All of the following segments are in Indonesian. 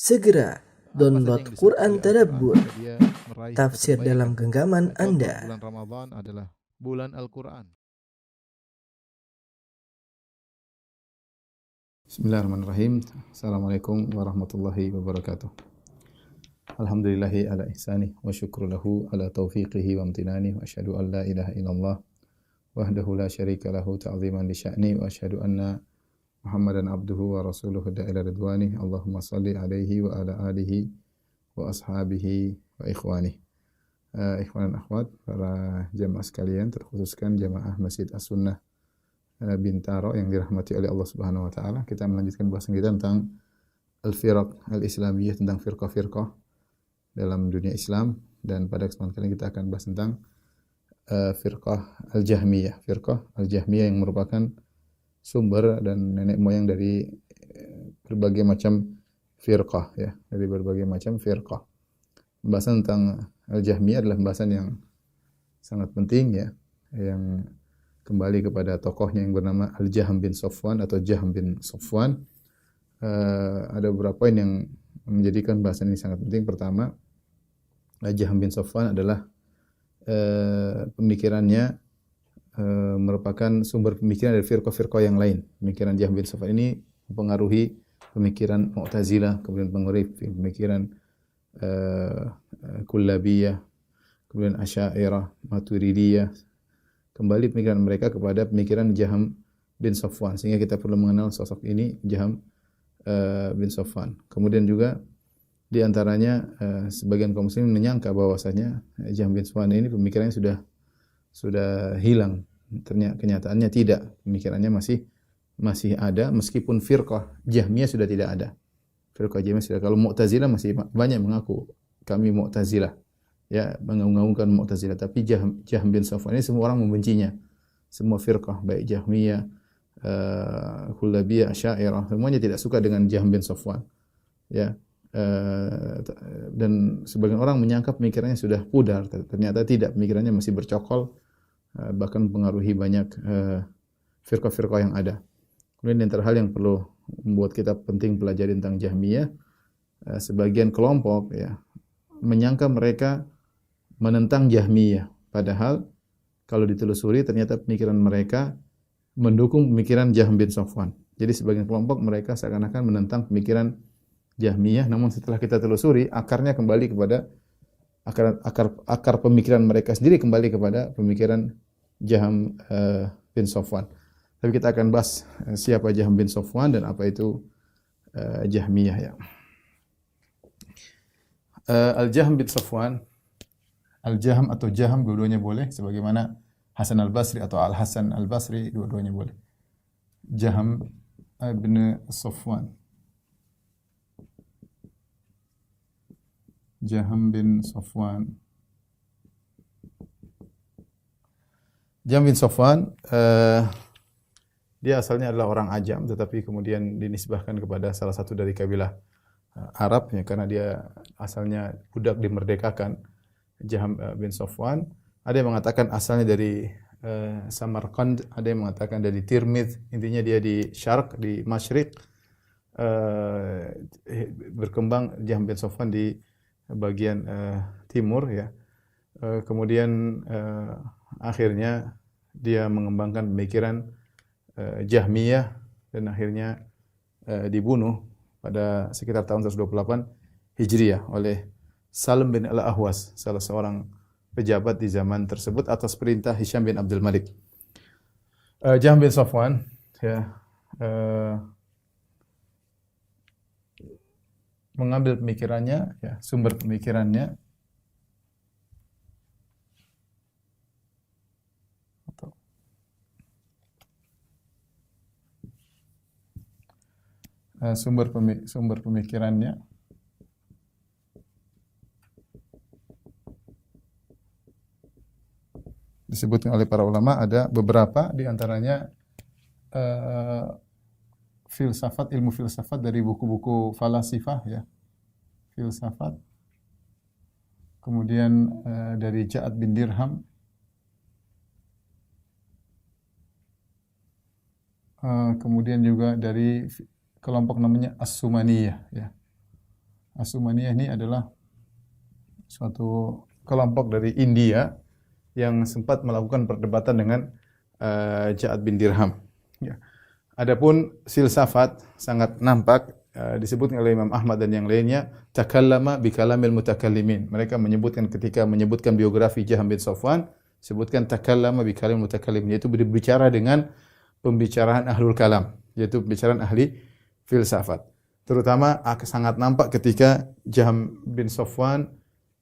Segera Apa saja download yang disebut Quran oleh Tadabbur, Al-Quran, dia meraih tafsir dalam kebaikan. genggaman Contoh, Anda. bulan Ramadan adalah bulan Al-Quran. Bismillahirrahmanirrahim. Assalamualaikum warahmatullahi wabarakatuh. Alhamdulillahi ala ihsanih wa syukru lahu ala taufiqihi wa amtinani wa asyhadu an la ilaha illallah wahdahu la syarika lahu ta'ziman li sya'ni wa asyhadu anna Muhammadan abduhu wa rasuluhu da'ila ridwani. Allahumma salli alaihi wa ala alihi wa ashabihi wa ikhwani. Ikhwan dan akhwat, para jamaah sekalian, terkhususkan jamaah Masjid As-Sunnah Bintaro yang dirahmati oleh Allah Subhanahu wa taala. Kita melanjutkan bahasan kita tentang al-firaq al-islamiyah, tentang firqah-firqah dalam dunia Islam, dan pada kesempatan kali ini kita akan bahas tentang firqah al-Jahmiyah. Firqah al-Jahmiyah yang merupakan sumber dan nenek moyang dari berbagai macam firqah, ya, dari berbagai macam firqah. Pembahasan tentang al-Jahmiyah adalah pembahasan yang sangat penting, ya, yang kembali kepada tokohnya yang bernama Al-Jahm bin Safwan atau Jahm bin Safwan. Ada beberapa poin yang menjadikan bahasan ini sangat penting. Pertama, Jahm bin Safwan adalah pemikirannya merupakan sumber pemikiran dari firqah-firqah yang lain. Pemikiran Jahm bin Safwan ini mempengaruhi pemikiran Mu'tazilah, kemudian mempengaruhi pemikiran Kullabiyah, kemudian Asy'ariyah, Maturidiyah. Kembali pemikiran mereka kepada pemikiran Jahm bin Safwan, sehingga kita perlu mengenal sosok ini, Jahm bin Safwan. Kemudian juga di antaranya sebagian kaum muslimin menyangka bahwasanya Jahm bin Safwan ini pemikirannya sudah hilang. Ternyata kenyataannya tidak, pemikirannya masih ada, meskipun firqah Jahmiyah sudah tidak ada. Firqah Jahmiyah sudah. Kalau Mu'tazilah masih banyak mengaku kami Mu'tazilah, ya, mengaung-aungkan Mu'tazilah, tapi Jahm bin Safwan ini semua orang membencinya. Semua firqah, baik Jahmiyah, Kullabiyah, Asy'ariyah, semuanya tidak suka dengan Jahm bin Safwan, ya. Dan sebagian orang menyangka pemikirannya sudah pudar, ternyata tidak, pemikirannya masih bercokol, bahkan mempengaruhi banyak firqah-firqah yang ada. Kemudian di antara hal yang perlu membuat kita penting pelajari tentang Jahmiyah, sebagian kelompok, ya, menyangka mereka menentang Jahmiyah, padahal kalau ditelusuri ternyata pemikiran mereka mendukung pemikiran Jahm bin Safwan. Jadi sebagian kelompok mereka seakan-akan menentang pemikiran Jahmiyah, namun setelah kita telusuri akarnya kembali kepada akar pemikiran mereka sendiri, kembali kepada pemikiran Jahm bin Safwan. Tapi kita akan bahas siapa Jahm bin Safwan dan apa itu Jahmiyah, ya. Al-Jahm bin Safwan, Al-Jahm atau Jahm dua-duanya boleh, sebagaimana Hasan Al-Basri atau Al-Hasan Al-Basri, dua-duanya boleh. Jahm bin Safwan. Jahm bin Safwan. Jahm bin Safwan, dia asalnya adalah orang Ajam, tetapi kemudian dinisbahkan kepada salah satu dari kabilah Arab, ya, karena dia asalnya budak dimerdekakan. Jahm bin Safwan, ada yang mengatakan asalnya dari Samarkand, ada yang mengatakan dari Tirmidz. Intinya dia di Syarq, di Masyriq, berkembang Jahm bin Safwan di bagian timur, ya. Kemudian akhirnya dia mengembangkan pemikiran Jahmiyah dan akhirnya dibunuh pada sekitar tahun 128 Hijriah oleh Salim bin Al-Ahwas, salah seorang pejabat di zaman tersebut, atas perintah Hisham bin Abdul Malik. Jahm bin Safwan, ya, mengambil pemikirannya, ya, sumber pemikirannya sumber pemikirannya disebutkan oleh para ulama, ada beberapa di antaranya filsafat, ilmu filsafat dari buku-buku falasifah, ya, filsafat. Kemudian dari Ja'ad bin Dirham, kemudian juga dari kelompok namanya As-Sumaniyah, ya. As-Sumaniyah ini adalah suatu kelompok dari India yang sempat melakukan perdebatan dengan Ja'ad bin Dirham. Ya. Adapun filsafat sangat nampak disebutkan oleh Imam Ahmad dan yang lainnya, takallama bi kalamil mutakallimin. Mereka menyebutkan ketika menyebutkan biografi Jaham bin Safwan, sebutkan takallama bi kalamil mutakallimin, yaitu berbicara dengan pembicaraan ahlul kalam, yaitu pembicaraan ahli filsafat. Terutama sangat nampak ketika Jaham bin Safwan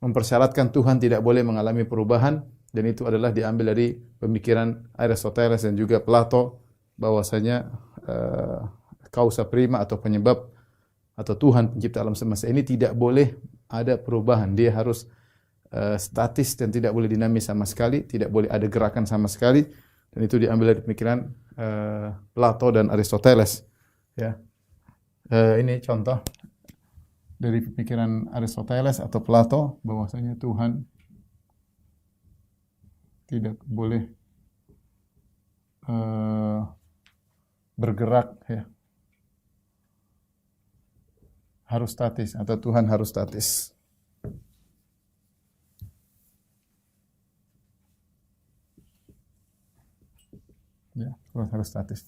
mempersyaratkan Tuhan tidak boleh mengalami perubahan, dan itu adalah diambil dari pemikiran Aristoteles dan juga Plato, bahwasanya causa prima atau penyebab atau Tuhan pencipta alam semesta ini tidak boleh ada perubahan. Dia harus statis dan tidak boleh dinamis sama sekali, tidak boleh ada gerakan sama sekali, dan itu diambil dari pemikiran Plato dan Aristoteles. Ya. Ini contoh dari pemikiran Aristoteles atau Plato, bahwasanya Tuhan tidak boleh bergerak, ya. Harus statis, atau Tuhan harus statis. Ya, Tuhan harus statis.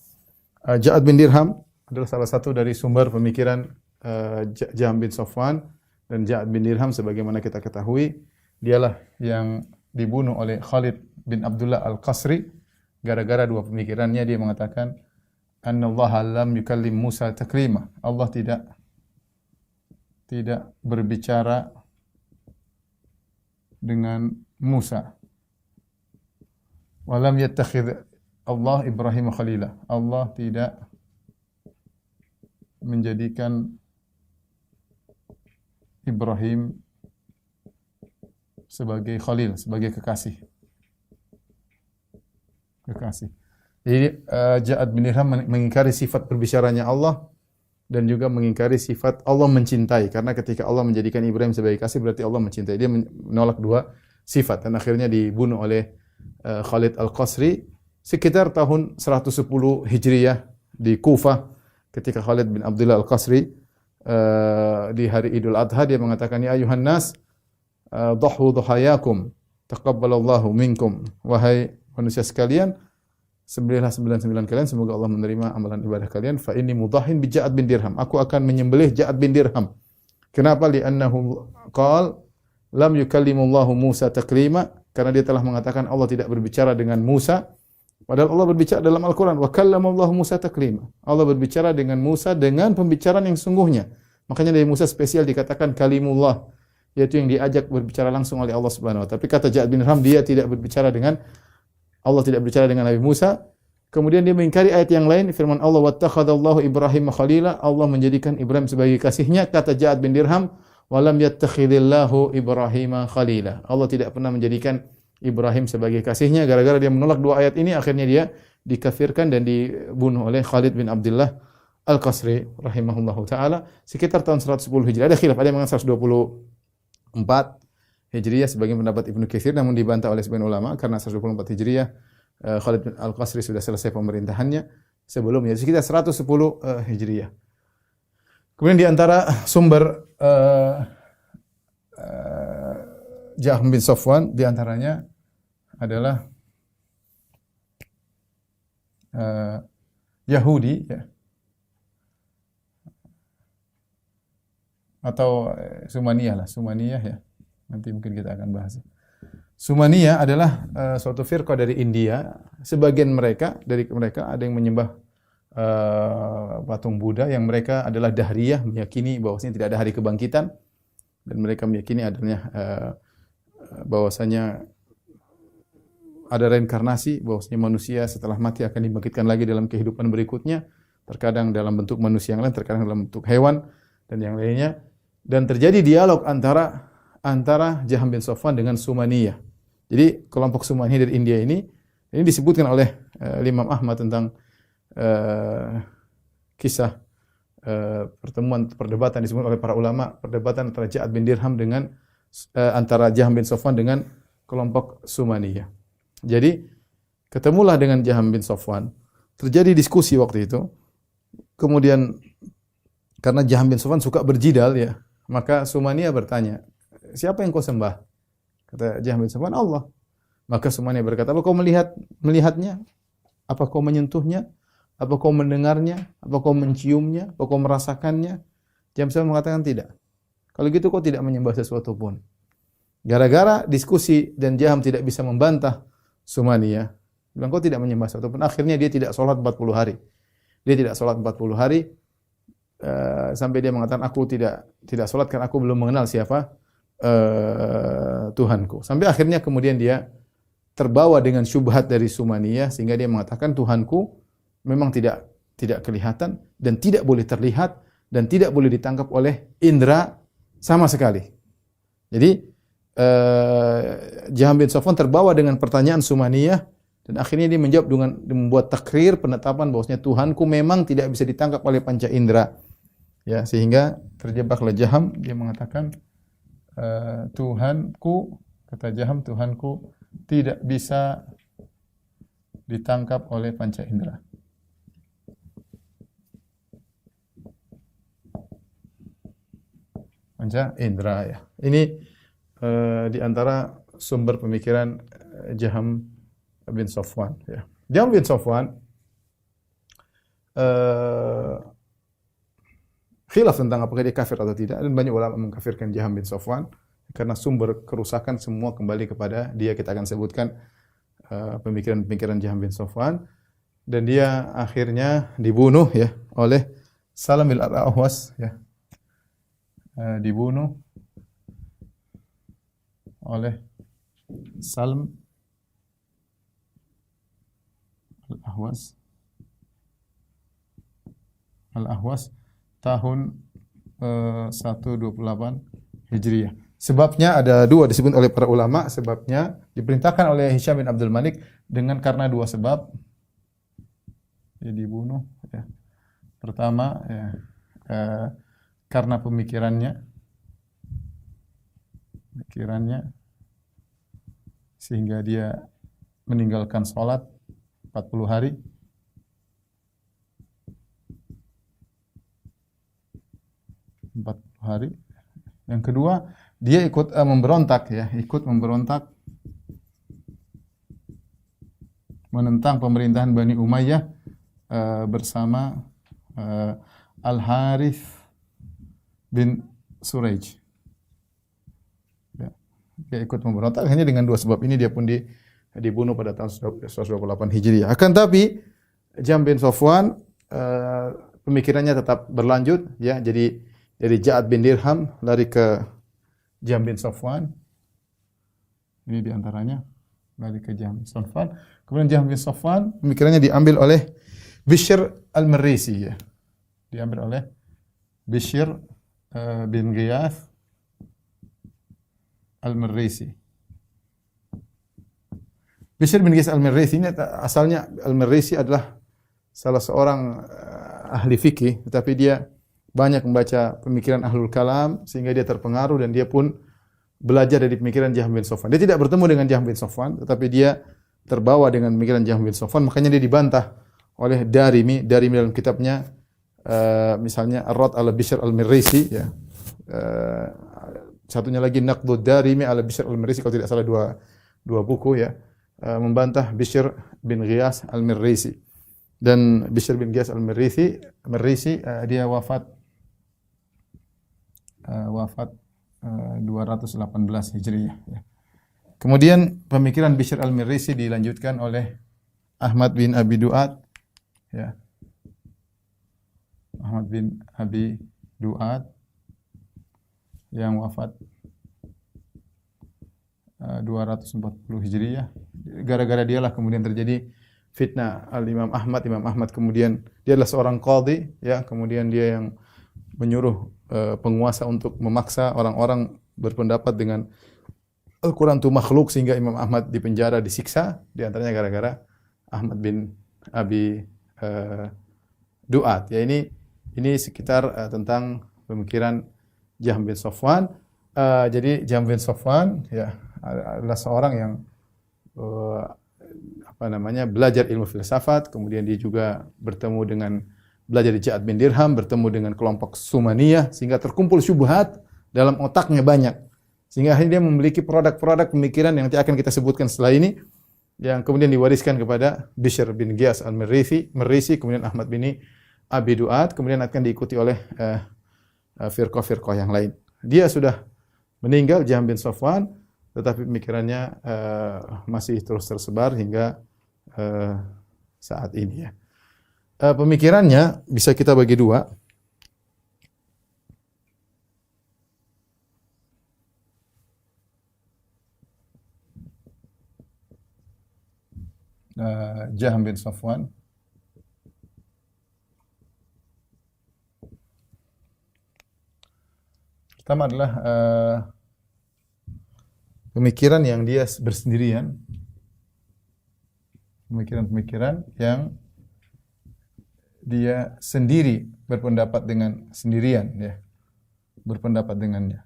Ja'ad bin Dirham adalah salah satu dari sumber pemikiran Jaham bin Safwan, dan Ja'ad bin Dirham sebagaimana kita ketahui dialah yang dibunuh oleh Khalid bin Abdullah Al-Qasri gara-gara dua pemikirannya. Dia mengatakan annallaha lam yukallim Musa taklima. Allah tidak berbicara dengan Musa. Wa lam yattakhidh Allah Ibrahim khalila. Allah tidak menjadikan Ibrahim sebagai khalil, sebagai kekasih. Jadi Ja'ad bin Dirham mengingkari sifat berbicaranya Allah dan juga mengingkari sifat Allah mencintai, karena ketika Allah menjadikan Ibrahim sebagai kasih berarti Allah mencintai. Dia menolak dua sifat dan akhirnya dibunuh oleh Khalid Al-Qasri sekitar tahun 110 Hijriyah di Kufah. Ketika Khalid bin Abdullah Al-Qasri di hari Idul Adha, dia mengatakan, ya ayuhan nas dhahu dhahayakum taqabbalallahu minkum. Wahai manusia sekalian, sembelihlah 99 kalian, semoga Allah menerima amalan ibadah kalian. Fa inni mudhahin bi Ja'ad bin Dirham. Aku akan menyembelih Ja'ad bin Dirham. Kenapa? Li'annahu qala lam yukallimullahu Musa taklima. Karena dia telah mengatakan Allah tidak berbicara dengan Musa. Padahal Allah berbicara dalam Al-Quran. Wa kallamallahu Musa taklima. Allah berbicara dengan Musa dengan pembicaraan yang sungguhnya. Makanya dari Musa spesial dikatakan kalimullah, yaitu yang diajak berbicara langsung oleh Allah Subhanahu wa taala. Tapi kata Ja'ad bin Dirham, dia tidak berbicara dengan Allah, tidak berbicara dengan Nabi Musa. Kemudian dia mengingkari ayat yang lain, firman Allah, wattakhadallahu Ibrahim khalila. Allah menjadikan Ibrahim sebagai kasihnya. Kata Ja'ad bin Dirham, walam yattakhidillahu Ibrahim khalila. Allah tidak pernah menjadikan Ibrahim sebagai kasihnya. Gara-gara dia menolak dua ayat ini, akhirnya dia dikafirkan dan dibunuh oleh Khalid bin Abdullah Al-Qasri rahimahullahu taala sekitar tahun 110 Hijriah. Ada khilaf, ada yang mengatakan 124 Hijriah sebagian pendapat Ibnu Katsir, namun dibantah oleh sebagian ulama karena 124 Hijriah Khalid bin Al-Qasri sudah selesai pemerintahannya sebelumnya, sekitar 110 Hijriah. Kemudian di antara sumber Jaham bin Safwan di antaranya adalah Yahudi, ya, atau Sumaniyah lah, Sumaniyah, ya. Nanti mungkin kita akan bahas. Sumaniyah adalah suatu firqah dari India. Sebagian dari mereka ada yang menyembah patung Buddha, yang mereka adalah Dahriyah, meyakini bahwasanya tidak ada hari kebangkitan, dan mereka meyakini adanya bahwasanya ada reinkarnasi, bahwasanya manusia setelah mati akan dibangkitkan lagi dalam kehidupan berikutnya, terkadang dalam bentuk manusia yang lain, terkadang dalam bentuk hewan dan yang lainnya. Dan terjadi dialog antara Jaham bin Safwan dengan Sumaniyah. Jadi kelompok Sumaniyah dari India ini disebutkan oleh Imam Ahmad tentang kisah perdebatan disebut oleh para ulama, perdebatan antara Ja'ad bin Dirham dengan antara Jaham bin Safwan dengan kelompok Sumaniyah. Jadi ketemulah dengan Jaham bin Safwan, terjadi diskusi waktu itu. Kemudian karena Jaham bin Safwan suka berjidal, ya, Maka Sumaniyah bertanya, siapa yang kau sembah? Kata Jahm bin Safwan, Allah. Maka Sumaniyah berkata, apa kau melihatnya? Apa kau menyentuhnya? Apa kau mendengarnya? Apa kau menciumnya? Apa kau merasakannya? Jahm bin Safwan mengatakan tidak. Kalau gitu kau tidak menyembah sesuatu pun. Gara-gara diskusi dan Jahm tidak bisa membantah Sumaniyah, bilang kau tidak menyembah sesuatu pun. Akhirnya dia tidak sholat 40 hari. Dia tidak sholat 40 hari. Sampai dia mengatakan aku tidak salat karena aku belum mengenal siapa Tuhanku. Sampai akhirnya kemudian dia terbawa dengan syubhat dari Sumaniyah sehingga dia mengatakan Tuhanku memang tidak kelihatan dan tidak boleh terlihat dan tidak boleh ditangkap oleh indera sama sekali. Jadi Jahm bin Safwan terbawa dengan pertanyaan Sumaniyah dan akhirnya dia menjawab dengan membuat takrir penetapan bahwasanya Tuhanku memang tidak bisa ditangkap oleh panca indera. Ya, sehingga terjebaklah Jahm, dia mengatakan Tuhanku, kata Jahm, Tuhanku tidak bisa ditangkap oleh panca indera. Panca indera ya. Ini di antara sumber pemikiran Jahm bin Safwan ya. Jahm bin Safwan khilaf tentang apakah dia kafir atau tidak, dan banyak ulama mengkafirkan Jahm bin Safwan karena sumber kerusakan semua kembali kepada dia. Kita akan sebutkan pemikiran-pemikiran Jahm bin Safwan, dan dia akhirnya dibunuh ya oleh Salam al-Ahwas ya. Dibunuh oleh Salam al-Ahwas tahun 128 Hijriah. Sebabnya ada dua disebut oleh para ulama. Sebabnya diperintahkan oleh Hisham bin Abdul Malik karena dua sebab. Dia dibunuh. Ya. Pertama, ya, karena pemikirannya sehingga dia meninggalkan sholat 40 hari. Yang kedua, dia ikut memberontak ya, menentang pemerintahan Bani Umayyah bersama Al-Harith bin Suraij. Ya, dia ikut memberontak. Hanya dengan dua sebab ini dia pun dibunuh pada tahun 128 Hijriah. Akan tapi Jahm bin Safwan pemikirannya tetap berlanjut ya. Jadi dari Ja'ad bin Dirham lari ke Jahm bin Safwan. Ini diantaranya lari ke Jahm bin Safwan. Kemudian Jahm bin Safwan pemikirannya diambil oleh Bishr al-Marrisi ya. Diambil oleh Bishr bin Ghiyath al-Marrisi. Bishr bin Ghiyath al-Marrisi ini asalnya al-Marrisi adalah salah seorang ahli fikih, tetapi dia banyak membaca pemikiran ahlul kalam sehingga dia terpengaruh dan dia pun belajar dari pemikiran Jahm bin Safwan. Dia tidak bertemu dengan Jahm bin Safwan, tetapi dia terbawa dengan pemikiran Jahm bin Safwan, makanya dia dibantah oleh Darimi dalam kitabnya misalnya Ar-Rad ala Bishr al-Marrisi ya. Satunya lagi Naqdud Darimi ala Bishr al-Marrisi, kalau tidak salah dua buku ya, membantah Bishr bin Ghiyath al-Marrisi. Dan Bishr bin Ghiyath al-Marrisi dia wafat 218 Hijriah ya. Kemudian pemikiran Bishr al-Marrisi dilanjutkan oleh Ahmad bin Abi Du'ad ya. Ahmad bin Abi Du'ad yang wafat 240 Hijriah. Gara-gara dialah kemudian terjadi fitnah Imam Ahmad kemudian dia adalah seorang qadhi ya, kemudian dia yang menyuruh penguasa untuk memaksa orang-orang berpendapat dengan Al-Quran itu makhluk sehingga Imam Ahmad dipenjara, disiksa, di antaranya gara-gara Ahmad bin Abi Du'ad. Ya, ini sekitar tentang pemikiran Jahm bin Safwan. Jadi Jahm bin Safwan ya adalah seorang yang belajar ilmu filsafat, kemudian dia juga bertemu dengan belajar di Ja'ad bin Dirham, bertemu dengan kelompok Sumaniyah sehingga terkumpul syubhat dalam otaknya banyak. Sehingga akhirnya dia memiliki produk-produk pemikiran yang nanti akan kita sebutkan setelah ini, yang kemudian diwariskan kepada Bishr bin Giyas al-Marisi, kemudian Ahmad bin Abi Duat, kemudian akan diikuti oleh firqah-firqah yang lain. Dia sudah meninggal, Jahm bin Safwan, tetapi pemikirannya masih terus tersebar hingga saat ini ya. Pemikirannya bisa kita bagi dua. Jahm bin Safwan. Pertama adalah pemikiran yang dia bersendirian. Pemikiran-pemikiran yang dia sendiri berpendapat dengan sendirian ya. Berpendapat dengannya.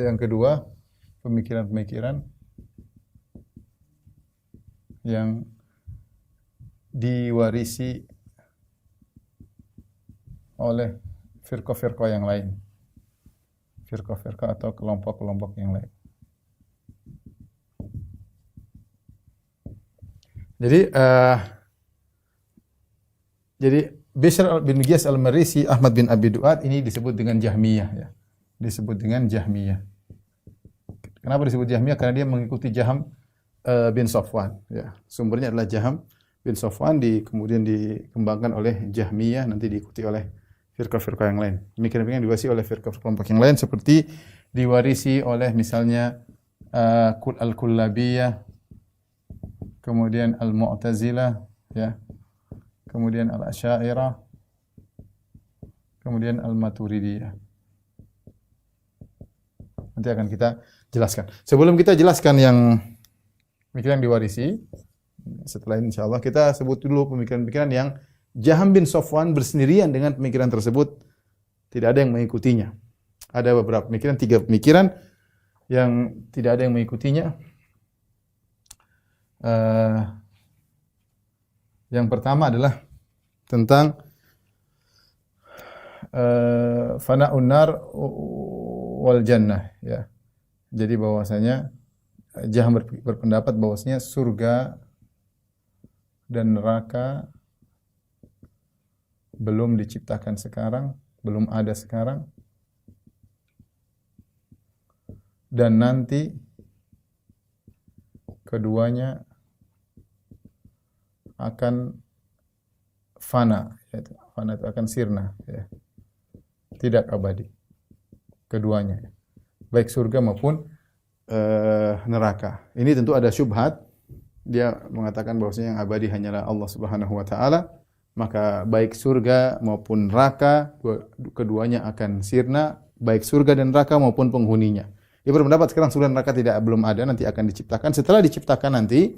Yang kedua, pemikiran-pemikiran yang diwarisi oleh firqah-firqah yang lain. Firqah-firqah atau kelompok-kelompok yang lain. Jadi Bishr bin Giyas al-Marisi, Ahmad bin Abi Duat ini disebut dengan Jahmiyah ya. Disebut dengan Jahmiyah. Kenapa disebut Jahmiyah? Karena dia mengikuti Jahm bin Safwan ya. Sumbernya adalah Jahm bin Safwan, kemudian dikembangkan oleh Jahmiyah, nanti diikuti oleh firqah-firqah yang lain. Pemikiran-pemikiran diwarisi oleh firqah kelompok yang lain seperti diwarisi oleh misalnya Al-Kullabiyah, kemudian Al-Mu'tazilah ya. Kemudian Al-Asy'ariyah, kemudian Al-Maturidiyah. Nanti akan kita jelaskan. Sebelum kita jelaskan yang pemikiran diwarisi, setelah ini insyaallah kita sebut dulu pemikiran-pemikiran yang Jahm bin Safwan bersendirian dengan pemikiran tersebut, tidak ada yang mengikutinya. Ada beberapa pemikiran, 3 pemikiran yang tidak ada yang mengikutinya. Yang pertama adalah tentang fana'un nar wal jannah ya. Jadi bahwasanya Jahm berpendapat bahwasanya surga dan neraka belum diciptakan sekarang, belum ada sekarang, dan nanti keduanya akan fana, yaitu fana itu akan sirna ya. Tidak abadi keduanya, baik surga maupun neraka. Ini tentu ada syubhat. Dia mengatakan bahwasanya yang abadi hanyalah Allah Subhanahu wa taala, maka baik surga maupun neraka keduanya akan sirna, baik surga dan neraka maupun penghuninya. Dia berpendapat sekarang surga dan neraka belum ada, nanti akan diciptakan. Setelah diciptakan nanti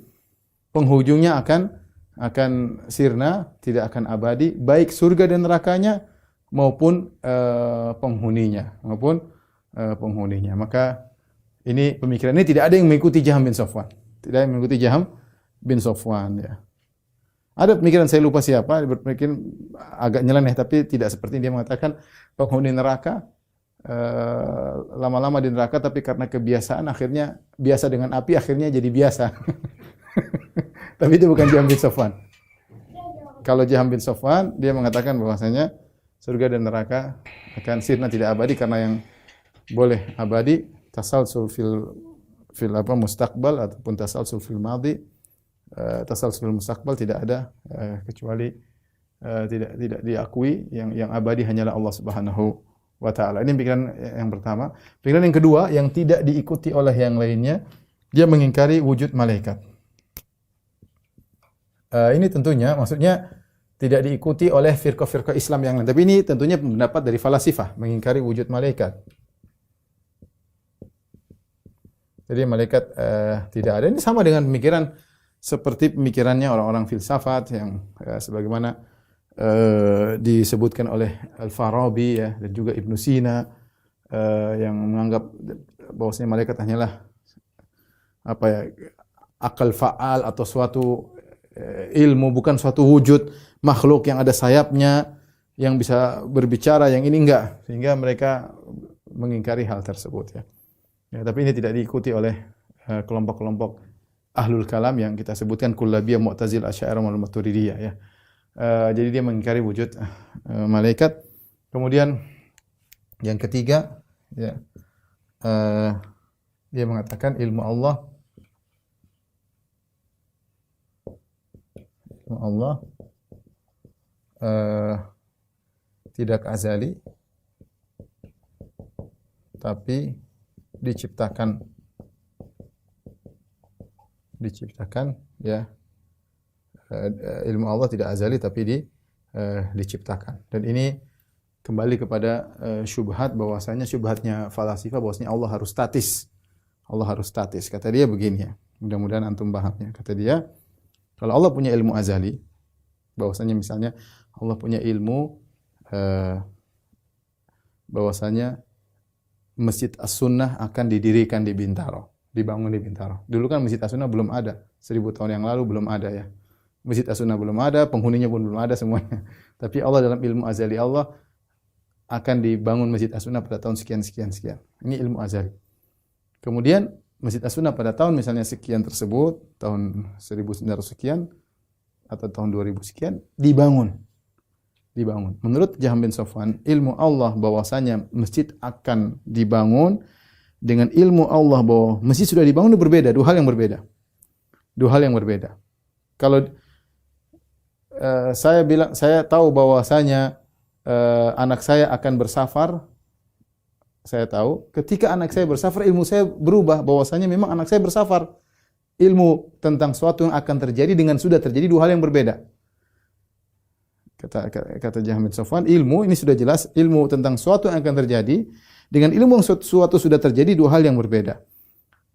penghujungnya akan sirna, tidak akan abadi, baik surga dan nerakanya maupun penghuninya, Maka ini pemikiran ini tidak ada yang mengikuti Jahm bin Safwan. Tidak ada yang mengikuti Jahm bin Safwan ya. Ada pemikiran, saya lupa siapa, berpikir agak nyeleneh tapi tidak seperti dia mengatakan penghuni neraka lama-lama di neraka, tapi karena kebiasaan akhirnya biasa dengan api, akhirnya jadi biasa. Tapi itu bukan Jahm bin Safwan. Kalau Jahm bin Safwan dia mengatakan bahwasanya surga dan neraka akan sirna, tidak abadi, karena yang boleh abadi tasalsul fil mustaqbal ataupun tasalsul fil madhi. Tasalsul fil mustaqbal tidak ada kecuali tidak diakui, yang abadi hanyalah Allah Subhanahu wa taala. Ini pikiran yang pertama. Pikiran yang kedua yang tidak diikuti oleh yang lainnya, dia mengingkari wujud malaikat. Ini tentunya maksudnya tidak diikuti oleh firqah-firqah Islam yang lain. Tapi ini tentunya pendapat dari falasifah, mengingkari wujud malaikat. Jadi malaikat tidak ada. Ini sama dengan pemikiran seperti pemikirannya orang-orang filsafat yang sebagaimana disebutkan oleh Al-Farabi ya, dan juga Ibnu Sina yang menganggap bahwasanya malaikat hanyalah akal fa'al atau suatu ilmu, bukan suatu wujud makhluk yang ada sayapnya, yang bisa berbicara, yang ini enggak. Sehingga mereka mengingkari hal tersebut ya. Ya, tapi ini tidak diikuti oleh kelompok-kelompok ahlul kalam yang kita sebutkan kullabiyah, mu'tazil, asy'ariyah, wal maturidiyah ya. Jadi dia mengingkari wujud malaikat. Kemudian yang ketiga ya, dia mengatakan ilmu Allah tidak azali, tapi diciptakan ya. Ilmu Allah tidak azali tapi diciptakan. Dan ini kembali kepada syubhat, bahwasanya syubhatnya falasifah bahwasanya Allah harus statis. Allah harus statis. Kata dia begini ya. Mudah-mudahan antum pahamnya. Kata dia, kalau Allah punya ilmu azali, bahwasanya misalnya Allah punya ilmu bahwasanya Masjid As-Sunnah akan didirikan di Bintaro, dibangun di Bintaro. Dulu kan Masjid As-Sunnah belum ada, 1000 tahun yang lalu belum ada ya. Masjid As-Sunnah belum ada, penghuninya pun belum ada semuanya. Tapi Allah dalam ilmu azali Allah akan dibangun Masjid As-Sunnah pada tahun sekian. Ini ilmu azali. Kemudian Masjid As-Sunnah pada tahun misalnya sekian tersebut, tahun 1900 sekian atau tahun 2000 sekian dibangun. Menurut Jahm bin Safwan, ilmu Allah bahwasanya masjid akan dibangun dengan ilmu Allah bahwa masjid sudah dibangun itu berbeda, dua hal yang berbeda. Kalau saya tahu bahwasanya anak saya akan bersafar, saya tahu ketika anak saya bersafar ilmu saya berubah bahwasanya memang anak saya bersafar. Ilmu tentang sesuatu yang akan terjadi dengan sudah terjadi dua hal yang berbeda. Kata Jahm bin Safwan, ilmu ini sudah jelas, ilmu tentang sesuatu yang akan terjadi dengan ilmu yang sesuatu sudah terjadi dua hal yang berbeda.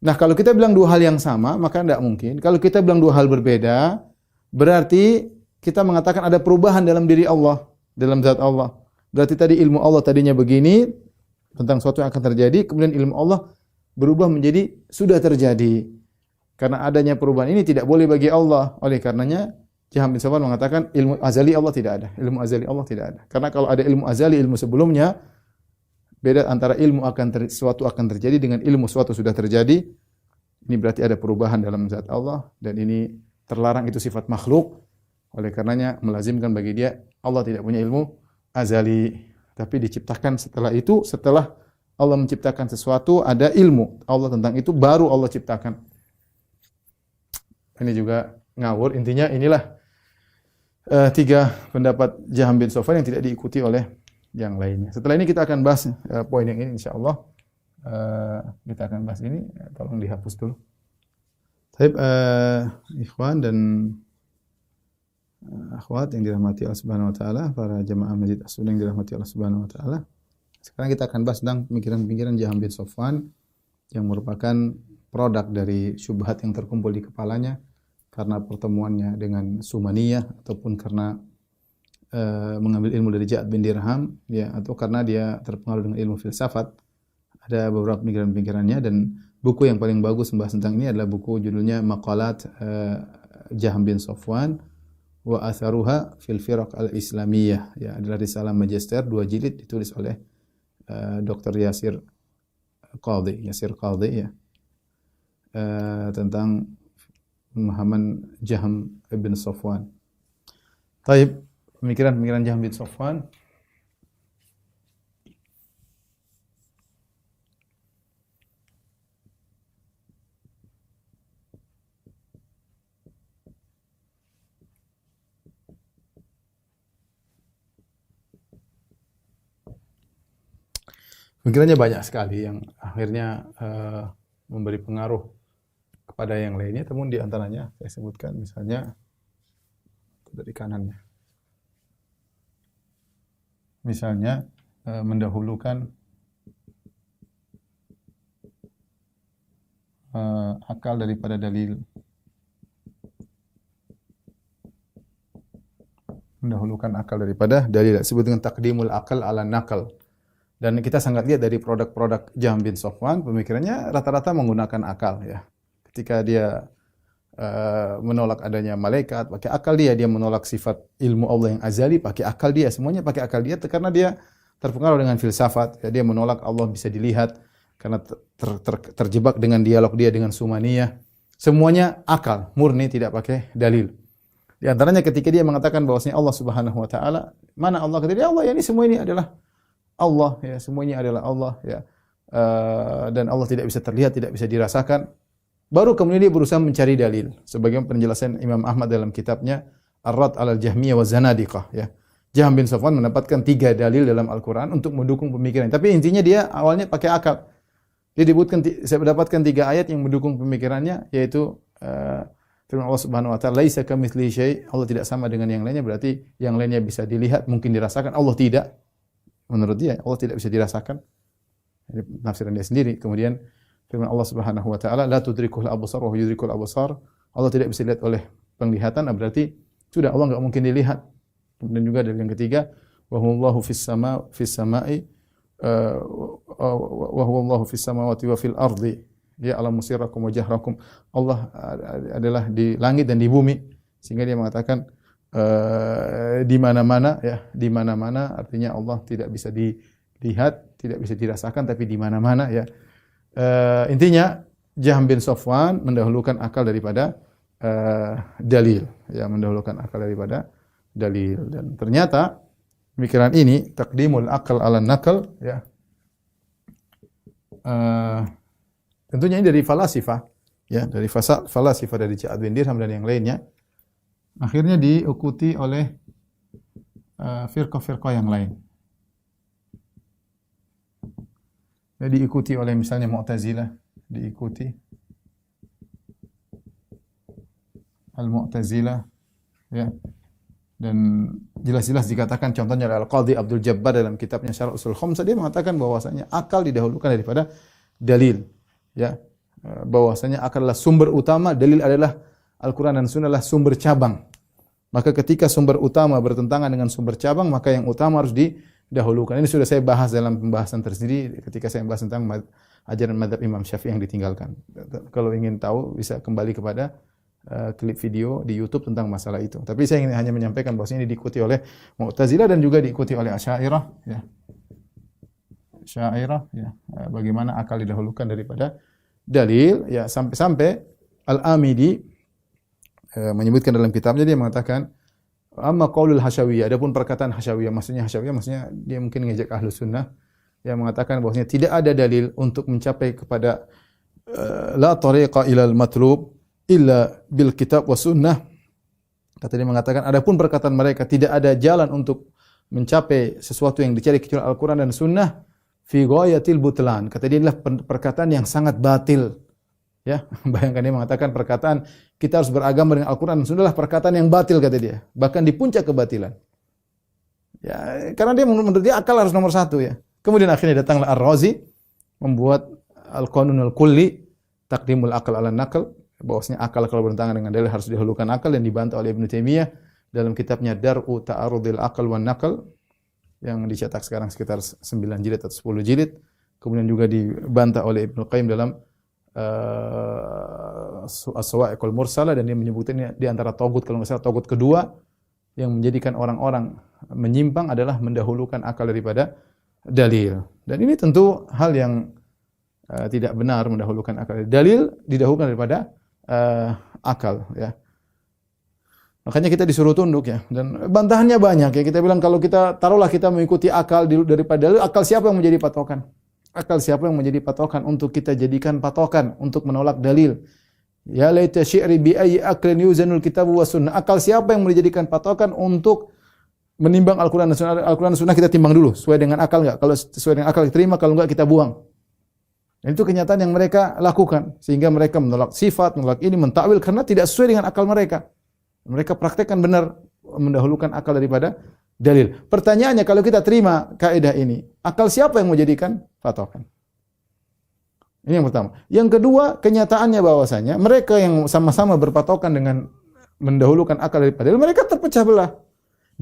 Nah, kalau kita bilang dua hal yang sama, maka tidak mungkin. Kalau kita bilang dua hal berbeda, berarti kita mengatakan ada perubahan dalam diri Allah, dalam zat Allah. Berarti tadi ilmu Allah tadinya begini tentang sesuatu yang akan terjadi, kemudian ilmu Allah berubah menjadi sudah terjadi. Karena adanya perubahan ini tidak boleh bagi Allah. Oleh karenanya Jahm bin Safwan mengatakan ilmu azali Allah tidak ada. Ilmu azali Allah tidak ada. Karena kalau ada ilmu azali, ilmu sebelumnya, beda antara ilmu sesuatu akan terjadi dengan ilmu sesuatu sudah terjadi. Ini berarti ada perubahan dalam zat Allah dan ini terlarang, itu sifat makhluk. Oleh karenanya melazimkan bagi dia Allah tidak punya ilmu azali, tapi diciptakan setelah itu, setelah Allah menciptakan sesuatu ada ilmu Allah tentang itu baru Allah ciptakan. Ini juga ngawur. Intinya inilah tiga pendapat Jahm bin Safwan yang tidak diikuti oleh yang lainnya. Setelah ini kita akan bahas poin yang ini insyaallah. Kita akan bahas ini, tolong dihapus dulu. Baik, ikhwan dan akhwat yang dirahmati Allah Subhanahu wa taala, para jemaah Masjid As-Sunnah yang dirahmati Allah Subhanahu wa taala. Sekarang kita akan bahas tentang pemikiran-pemikiran Jahm bin Safwan yang merupakan produk dari syubhat yang terkumpul di kepalanya karena pertemuannya dengan Sumaniyah ataupun karena mengambil ilmu dari Ja'ad bin Dirham ya, atau karena dia terpengaruh dengan ilmu filsafat. Ada beberapa pemikiran-pemikirannya dan buku yang paling bagus membahas tentang ini adalah buku judulnya Maqalat Jahm bin Safwan wa Atharuha fil Firaq al-Islamiyah ya, adalah risalah magister 2 jilid ditulis oleh Dr. Yasir Qadhi ya, tentang pemahaman Jahm bin Safwan. Taib, pemikiran-pemikiran Jahm bin Safwan. Pemikirannya banyak sekali yang akhirnya memberi pengaruh kepada yang lainnya, namun di antaranya saya sebutkan misalnya dari kanannya. Misalnya mendahulukan akal daripada dalil. Mendahulukan akal daripada dalil. Disebut dengan taqdimul akal ala nakal. Dan kita sangat lihat dari produk-produk Jahm bin Safwan, pemikirannya rata-rata menggunakan akal ya. Ketika dia menolak adanya malaikat, pakai akal dia. Dia menolak sifat ilmu Allah yang azali, pakai akal dia. Semuanya pakai akal dia karena dia terpengaruh dengan filsafat. Ya, dia menolak Allah bisa dilihat karena terjebak dengan dialog dia dengan Sumaniyah. Semuanya akal, murni, tidak pakai dalil. Di antaranya ketika dia mengatakan bahwasanya Allah Subhanahu wa taala, mana Allah? Kata dia, Allah, ya ini semua ini adalah Allah, ya semua ini adalah Allah, ya. Dan Allah tidak bisa terlihat, tidak bisa dirasakan. Baru kemudian dia berusaha mencari dalil. Sebagaimana penjelasan Imam Ahmad dalam kitabnya Ar-Rad 'alal Jahmiyah wa Zanadiqah, ya. Jahm bin Safwan mendapatkan 3 dalil dalam Al-Qur'an untuk mendukung pemikiran. Tapi intinya dia awalnya pakai akal. Dia saya mendapatkan 3 ayat yang mendukung pemikirannya, yaitu firman Allah Subhanahu wa taala, "Laisa kamitslihi syai'." Allah tidak sama dengan yang lainnya, berarti yang lainnya bisa dilihat, mungkin dirasakan, Allah tidak. Menurut dia, Allah tidak bisa dirasakan. Ini penafsiran dia sendiri. Kemudian firman Allah Subhanahu wa taala, "La tudrikuhul absar wa huwa yudrikul absar." Allah tidak bisa dilihat oleh penglihatan, berarti sudah Allah enggak mungkin dilihat. Kemudian juga dari yang ketiga, "Wa huwallahu fis sama'i wa huwallahu fis samawati wa fil ardi." Dia alam musirrakum wa jahrakum. Allah adalah di langit dan di bumi. Sehingga dia mengatakan di mana-mana, ya, di mana-mana artinya Allah tidak bisa dilihat, tidak bisa dirasakan, tapi di mana-mana, ya. Intinya Jahm bin Safwan mendahulukan akal daripada dalil, ya, mendahulukan akal daripada dalil. Dan ternyata pemikiran ini taqdimul akal ala nakal, ya. Tentunya ini dari falasifah, ya, dari falasifah dari Ja'ad bin Dirham dan yang lainnya. Akhirnya diikuti oleh firqah-firqah yang lain. Ya, diikuti oleh misalnya Mu'tazilah, diikuti Al-Mu'tazilah, ya. Dan jelas-jelas dikatakan, contohnya Al-Qadhi Abdul Jabbar dalam kitabnya Syarh Ushul Khamsah, dia mengatakan bahwasanya akal didahulukan daripada dalil. Ya, bahwasanya akal adalah sumber utama, dalil adalah Al-Quran dan Sunnah adalah sumber cabang. Maka ketika sumber utama bertentangan dengan sumber cabang, maka yang utama harus didahulukan. Ini sudah saya bahas dalam pembahasan tersendiri ketika saya membahas tentang ajaran mazhab Imam Syafi'i yang ditinggalkan. Kalau ingin tahu bisa kembali kepada klip video di YouTube tentang masalah itu. Tapi saya ingin hanya menyampaikan bahwa ini diikuti oleh Mu'tazilah dan juga diikuti oleh Asy'ariyah, ya. Syairah, ya, bagaimana akal didahulukan daripada dalil, ya, sampai-sampai Al-Amidi menyebutkan dalam kitabnya, dia mengatakan, amma qaulul Hasyawiyah, adapun perkataan Hasyawiyah maksudnya dia mungkin ngejek Ahlus Sunnah, yang mengatakan bahwasanya tidak ada dalil untuk mencapai kepada la tariqa ilal matlub illa bil kitab was sunnah. Kata dia mengatakan, adapun perkataan mereka tidak ada jalan untuk mencapai sesuatu yang dicari kecuali Al-Quran dan Sunnah, fi ghayatil butlan. Kata dia adalah perkataan yang sangat batil. Ya, bayangkan dia mengatakan perkataan kita harus beragama dengan Al-Quran dan Sunnah adalah perkataan yang batil, kata dia. Bahkan di puncak kebatilan. Ya, karena dia menurut dia akal harus nomor 1, ya. Kemudian akhirnya datanglah Ar-Razi membuat Al-Qanunul Kulli, taqdimul akal ala nakal, bahwasanya akal kalau bertentangan dengan dalil harus didahulukan akal, dan dibantah oleh Ibnu Taimiyah dalam kitabnya Dar'u Ta'arudil Aqal wan Naql yang dicetak sekarang sekitar 9 jilid atau 10 jilid. Kemudian juga dibantah oleh Ibnu Qayyim dalam As-Sawa'iqul Mursalah, dan dia menyebutkan di antara tagut, kalau enggak salah tagut kedua yang menjadikan orang-orang menyimpang adalah mendahulukan akal daripada dalil. Dan ini tentu hal yang tidak benar, mendahulukan akal. Dalil didahulukan daripada akal, ya. Makanya kita disuruh tunduk, ya. Dan bantahannya banyak, ya. Kita bilang kalau kita taruhlah kita mengikuti akal daripada dalil, akal siapa yang menjadi patokan? Akal siapa yang menjadi patokan untuk kita jadikan patokan untuk menolak dalil? Ya laita syi'ri bi ayyi aqlin yuzanul kitab wa sunnah. Akal siapa yang menjadikan patokan untuk menimbang Al-Qur'an dan Sunnah? Al-Qur'an dan Sunnah kita timbang dulu, sesuai dengan akal enggak? Kalau sesuai dengan akal kita terima, kalau enggak kita buang. Dan itu kenyataan yang mereka lakukan, sehingga mereka menolak sifat, menolak ini, mentakwil karena tidak sesuai dengan akal mereka. Mereka praktekkan benar, mendahulukan akal daripada dalil. Pertanyaannya, kalau kita terima kaidah ini, akal siapa yang menjadikan patokan? Ini yang pertama. Yang kedua, kenyataannya bahwasanya mereka yang sama-sama berpatokan dengan mendahulukan akal daripada dalil, mereka terpecah belah.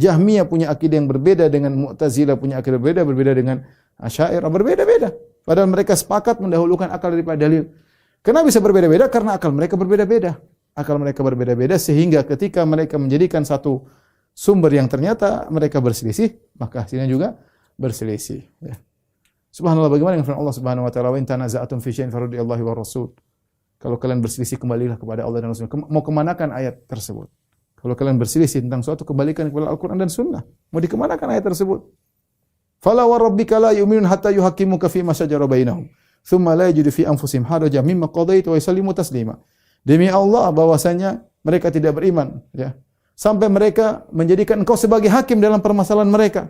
Jahmiyah punya akidah yang berbeda dengan Mu'tazilah, punya akidah berbeda dengan Asy'ariyah, berbeda-beda. Padahal mereka sepakat mendahulukan akal daripada dalil. Kenapa bisa berbeda-beda? Karena akal mereka berbeda-beda. akal mereka berbeda-beda sehingga ketika mereka menjadikan satu sumber yang ternyata mereka berselisih, maka hasilnya juga berselisih. Ya. Subhanallah, bagaimana dengan firman Allah Subhanahu wa taala, "Wa in tanaza'tum fi syai'in faruddillahi wa rasul." Kalau kalian berselisih, kembalilah kepada Allah dan Rasul. Mau kemanakan ayat tersebut? Kalau kalian berselisih tentang suatu, kembalikan kepada Al-Quran dan Sunnah. Mau dikemanakan ayat tersebut? Fala wa rabbika la yu'minun hatta yuhaqqimuka fi ma shajara bainahum, thumma la yajidu fi anfusihim harajan mimma qadaita wa yusallimu taslima. Demi Allah bahwasanya mereka tidak beriman, ya, sampai mereka menjadikan engkau sebagai hakim dalam permasalahan mereka.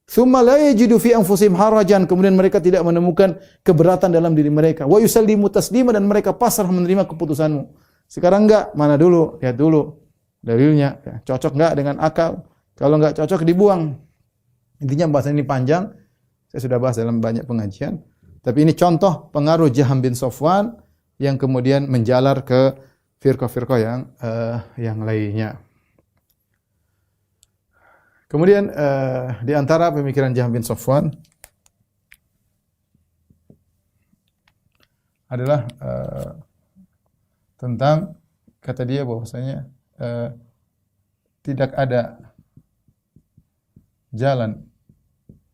Tsumma la yajidu fi anfusihim harajan, kemudian mereka tidak menemukan keberatan dalam diri mereka. Wa yusallimu taslima, dan mereka pasrah menerima keputusanmu. Sekarang enggak, mana dulu? Lihat dulu dalilnya, ya. Cocok enggak dengan akal? Kalau enggak cocok dibuang. Intinya bahasan ini panjang. Saya sudah bahas dalam banyak pengajian. Tapi ini contoh pengaruh Jaham bin Safwan yang kemudian menjalar ke firqah-firqah yang lainnya. Kemudian di antara pemikiran Jaham bin Safwan adalah tentang, kata dia bahwasanya tidak ada jalan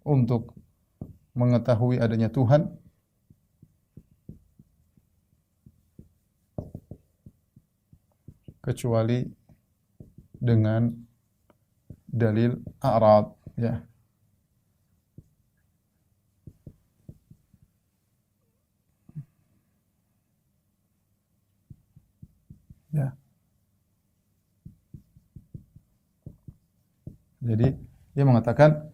untuk mengetahui adanya Tuhan kecuali dengan dalil a'rad, ya. Ya. Jadi dia mengatakan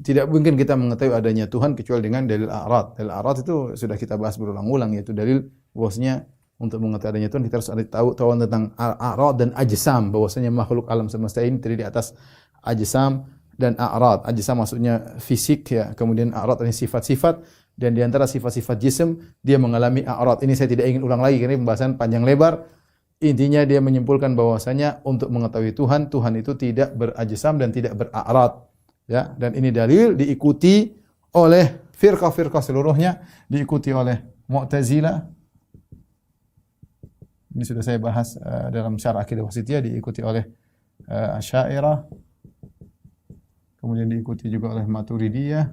tidak mungkin kita mengetahui adanya Tuhan kecuali dengan dalil a'rad. Dalil a'rad itu sudah kita bahas berulang-ulang, yaitu dalil bahwasanya untuk mengetahui adanya Tuhan kita harus tahu tentang a'rad dan ajsam, bahwasanya makhluk alam semesta ini terdiri di atas ajsam dan a'rad. Ajsam maksudnya fisik, ya, kemudian a'rad ini sifat-sifat, dan di antara sifat-sifat jism dia mengalami a'rad. Ini saya tidak ingin ulang lagi karena pembahasan panjang lebar. Intinya dia menyimpulkan bahwasanya untuk mengetahui Tuhan, Tuhan itu tidak berajsam dan tidak bera'rad, ya, dan ini dalil diikuti oleh firqah-firqah seluruhnya, diikuti oleh Mu'tazilah. Ini sudah saya bahas dalam Syarah Aqidah Wasithiyah, diikuti oleh Asy'ariyah, kemudian diikuti juga oleh Maturidiyah,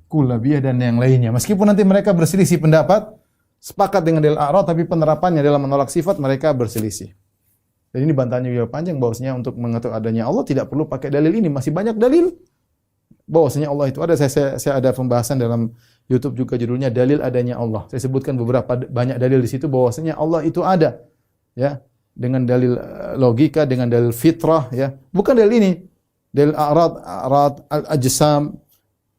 Kullabiyah dan yang lainnya. Meskipun nanti mereka berselisih pendapat, sepakat dengan dalil a'rad, tapi penerapannya dalam menolak sifat mereka berselisih. Dan ini bantahannya juga panjang, bahwasanya untuk mengetahui adanya Allah tidak perlu pakai dalil ini, masih banyak dalil bahwasanya Allah itu ada. Saya ada pembahasan dalam YouTube juga, judulnya Dalil Adanya Allah. Saya sebutkan beberapa banyak dalil di situ bahwasanya Allah itu ada, ya, dengan dalil logika, dengan dalil fitrah, ya. Bukan dalil ini, dalil a'rad, al-ajsam.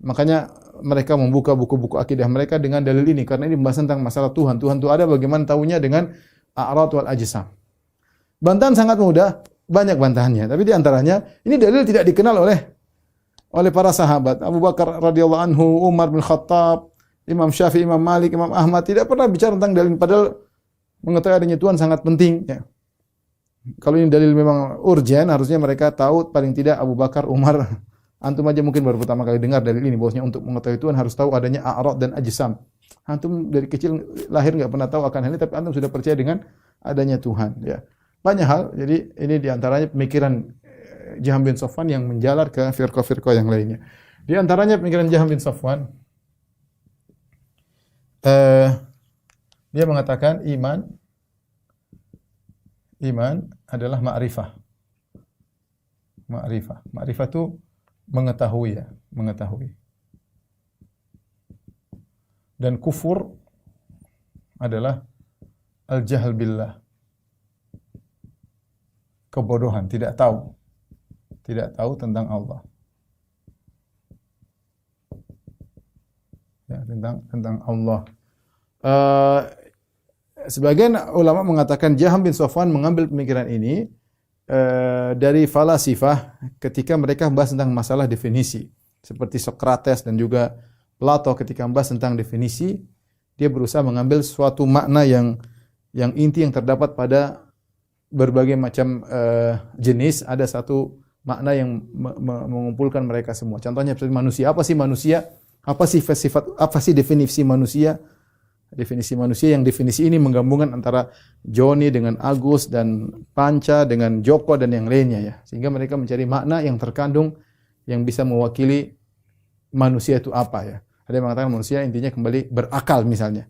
Makanya mereka membuka buku-buku akidah mereka dengan dalil ini, karena ini pembahasan tentang masalah Tuhan. Tuhan itu ada, bagaimana tahunya dengan a'rad wal ajsam. Bantahan sangat mudah, banyak bantahannya, tapi di antaranya ini dalil tidak dikenal oleh para sahabat. Abu Bakar radhiyallahu anhu, Umar bin Khattab, Imam Syafi'i, Imam Malik, Imam Ahmad tidak pernah bicara tentang dalil, padahal mengetahui adanya Tuhan sangat penting, ya. Kalau ini dalil memang urgen, harusnya mereka tahu, paling tidak Abu Bakar, Umar, antum aja mungkin baru pertama kali dengar dalil ini, bahwasanya untuk mengetahui Tuhan harus tahu adanya a'rad dan ajsam. Antum dari kecil lahir enggak pernah tahu akan hal ini, tapi antum sudah percaya dengan adanya Tuhan, ya. Banyak hal, jadi ini diantaranya pemikiran Jaham bin Safwan yang menjalar ke firqah-firqah yang lainnya. Di antaranya pemikiran Jaham bin Safwan, dia mengatakan iman adalah ma'rifah. Ma'rifah itu mengetahui, ya, mengetahui. Dan kufur adalah al-jahl billah. Kebodohan, tidak tahu tentang Allah, ya, tentang Allah. Sebagian ulama mengatakan Jaham bin Safwan mengambil pemikiran ini dari falasifah ketika mereka membahas tentang masalah definisi, seperti Sokrates dan juga Plato. Ketika membahas tentang definisi, dia berusaha mengambil suatu makna yang inti yang terdapat pada berbagai macam jenis, ada satu makna yang mengumpulkan mereka semua. Contohnya seperti manusia. Apa sih manusia? Apa sih sifat? Apa sih definisi manusia? Definisi manusia yang definisi ini menggabungkan antara Joni dengan Agus dan Panca dengan Joko dan yang lainnya ya. Sehingga mereka mencari makna yang terkandung yang bisa mewakili manusia itu apa ya. Ada yang mengatakan manusia intinya kembali berakal misalnya.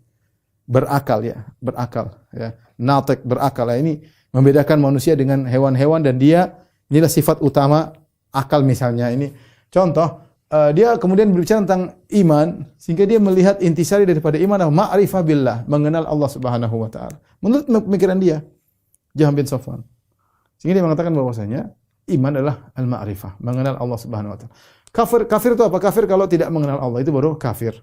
Berakal ya, berakal ya. Natek berakal ya. Ini membedakan manusia dengan hewan-hewan dan inilah sifat utama akal misalnya. Ini contoh dia kemudian berbicara tentang iman sehingga dia melihat intisari daripada iman adalah ma'rifah billah, mengenal Allah Subhanahu wa taala. Menurut pemikiran dia, Jahm bin Safwan. Sehingga dia mengatakan bahwasanya iman adalah al-ma'rifah, mengenal Allah Subhanahu wa taala. Kafir itu apa? Kafir kalau tidak mengenal Allah itu baru kafir.